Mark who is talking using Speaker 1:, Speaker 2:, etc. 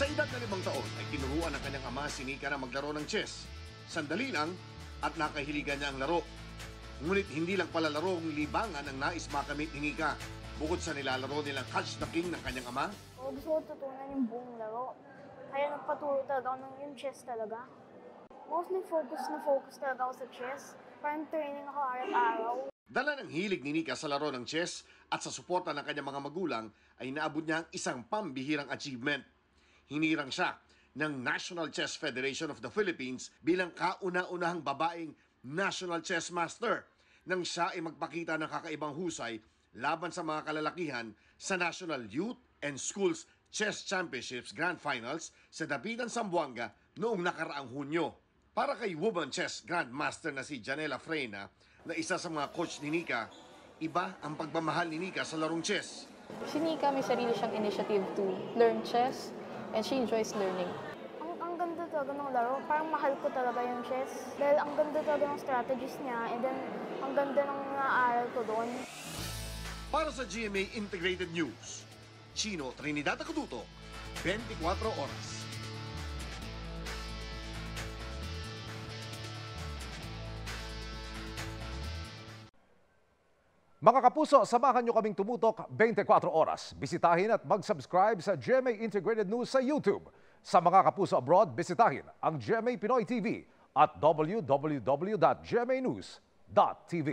Speaker 1: Sa edad na 5 taon ay tinuruan ng kanyang ama si Nika na maglaro ng chess. Sandali lang at nakahiligan niya ang laro. Ngunit hindi lang pala larong libangan ang nais makamit ni Nika. Bukod sa nilalaro nilang Catch the King ng kanyang ama,
Speaker 2: Gusto ko tutunan yung buong laro. Kaya nagpaturo talaga ako ng yung chess talaga. Mostly focus talaga ako sa chess. Parang training ako araw-araw.
Speaker 1: dala ng hilig ni Nika sa laro ng chess at sa suporta ng kanyang mga magulang ay naabot niya ang isang pambihirang achievement. Hinirang siya ng National Chess Federation of the Philippines bilang kauna-unahang babaeng National Chess Master nang siya ay magpakita ng kakaibang husay laban sa mga kalalakihan sa National Youth and Schools Chess Championships Grand Finals sa Dapitan, Zamboanga noong nakaraang Hunyo. Para kay Woman Chess Grandmaster na si Janela Freyna, na isa sa mga coach ni Nika, iba ang pagmamahal ni Nika sa larong chess.
Speaker 3: Si Nika may sarili siyang initiative to learn chess and she enjoys learning.
Speaker 2: Ang ganda talaga ng laro. Parang mahal ko talaga yung chess. Dahil ang ganda talaga ng strategies niya and then ang ganda ng naaral ko doon.
Speaker 1: Para sa GMA Integrated News, Chino Trinidad Acuduto, 24 oras.
Speaker 4: Mga kapuso, samahan nyo kaming tumutok 24 oras. Bisitahin at mag-subscribe sa GMA Integrated News sa YouTube. Sa mga kapuso abroad, bisitahin ang GMA Pinoy TV at www.gmanews.tv.